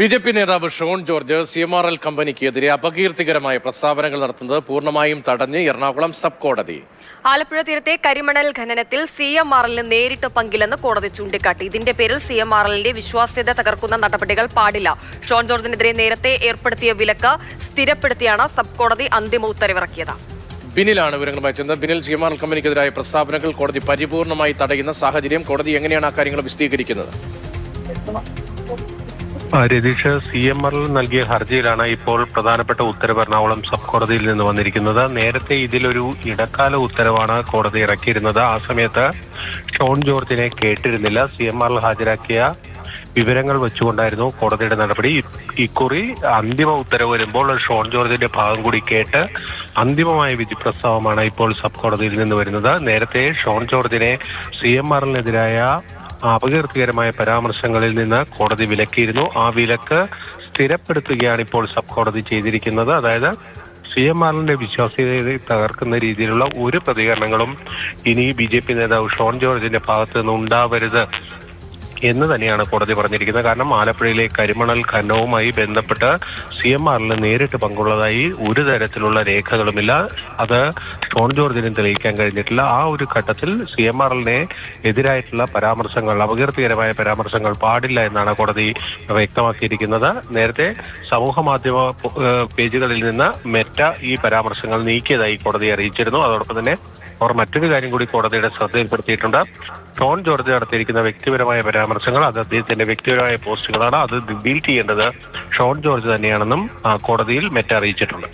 BJP. നേതാവ് Shone George CMRL കമ്പനിക്കെതിരെ അപകീർത്തികരമായ പ്രസ്താവനകൾ നടത്തുന്നത് പൂർണ്ണമായും തടഞ്ഞ് എറണാകുളം സബ് കോടതി. ആലപ്പുഴ തീരത്തെ കരിമണൽ ഖനനത്തിൽ CMRLന് നേരിട്ട് പങ്കില്ലെന്ന് കോടതി ചൂണ്ടിക്കാട്ടി. ഇതിന്റെ പേരിൽ CMRLന്റെ വിശ്വാസ്യത തകർക്കുന്ന നടപടികൾ പാടില്ല. ഷോൺ ജോർജിനെതിരെ നേരത്തെ ഏർപ്പെടുത്തിയ വിലക്ക് സ്ഥിരപ്പെടുത്തിയാണ് സബ് കോടതി അന്തിമ ഉത്തരവിറക്കിയത്. ബിനിലാണ് വിവരങ്ങളുമായി ചെന്നത്. ബിനിൽ, CMRL കമ്പനിക്കെതിരായ പ്രസ്താവനകൾ കോടതി പരിപൂർണമായി തടയുന്ന സാഹചര്യം, കോടതി എങ്ങനെയാണ് ആ കാര്യങ്ങൾ വിശദീകരിക്കുന്നത്? രതീഷ്, CMRL നൽകിയ ഹർജിയിലാണ് ഇപ്പോൾ പ്രധാനപ്പെട്ട ഉത്തരവ് എറണാകുളം സബ് കോടതിയിൽ നിന്ന് വന്നിരിക്കുന്നത്. നേരത്തെ ഇതിലൊരു ഇടക്കാല ഉത്തരവാണ് കോടതി ഇറക്കിയിരുന്നത്. ആ സമയത്ത് ഷോൺ ജോർജിനെ കേട്ടിരുന്നില്ല. CMRL ഹാജരാക്കിയ വിവരങ്ങൾ വെച്ചുകൊണ്ടായിരുന്നു കോടതിയുടെ നടപടി. ഇക്കുറി അന്തിമ ഉത്തരവ് വരുമ്പോൾ ഷോൺ ജോർജിന്റെ ഭാഗം കൂടി കേട്ട് അന്തിമമായ വിധി പ്രസ്താവമാണ് ഇപ്പോൾ സബ് കോടതിയിൽ നിന്ന് വരുന്നത്. നേരത്തെ ഷോൺ ജോർജിനെ CMRLനെതിരായ അപകീർത്തികരമായ പരാമർശങ്ങളിൽ നിന്ന് കോടതി വിലക്കിയിരുന്നു. ആ വിലക്ക് സ്ഥിരപ്പെടുത്തുകയാണ് ഇപ്പോൾ സബ് കോടതി ചെയ്തിരിക്കുന്നത്. അതായത് CMRLന്റെ വിശ്വാസ്യതയെ തകർക്കുന്ന രീതിയിലുള്ള ഒരു പ്രതികരണങ്ങളും ഇനി BJP നേതാവ് ഷോൺ ജോർജിന്റെ ഭാഗത്ത് നിന്ന് ഉണ്ടാവരുത് എന്ന് തന്നെയാണ് കോടതി പറഞ്ഞിരിക്കുന്നത്. കാരണം ആലപ്പുഴയിലെ കരിമണൽ ഖനനവുമായി ബന്ധപ്പെട്ട് CMRLന് നേരിട്ട് പങ്കുള്ളതായി ഒരു തരത്തിലുള്ള രേഖകളുമില്ല. അത് ഷോൺ ജോർജിനും തെളിയിക്കാൻ കഴിഞ്ഞിട്ടില്ല. ആ ഒരു ഘട്ടത്തിൽ CMRLനെ എതിരായിട്ടുള്ള പരാമർശങ്ങൾ, അപകീർത്തികരമായ പരാമർശങ്ങൾ പാടില്ല എന്നാണ് കോടതി വ്യക്തമാക്കിയിരിക്കുന്നത്. നേരത്തെ സമൂഹ മാധ്യമ പേജുകളിൽ നിന്ന് മെറ്റ ഈ പരാമർശങ്ങൾ നീക്കിയതായി കോടതി അറിയിച്ചിരുന്നു. അതോടൊപ്പം തന്നെ അവർ മറ്റൊരു കാര്യം കൂടി കോടതിയുടെ ശ്രദ്ധയിൽപ്പെടുത്തിയിട്ടുണ്ട്. ഷോൺ ജോർജ് നടത്തിയിരിക്കുന്ന വ്യക്തിപരമായ പരാമർശങ്ങൾ അത് അദ്ദേഹത്തിന്റെ വ്യക്തിപരമായ പോസ്റ്റുകളാണ്. അത് ഡിലീറ്റ് ചെയ്യേണ്ടത് ഷോൺ ജോർജ് തന്നെയാണെന്നും കോടതിയിൽ മെറ്റ അറിയിച്ചിട്ടുണ്ട്.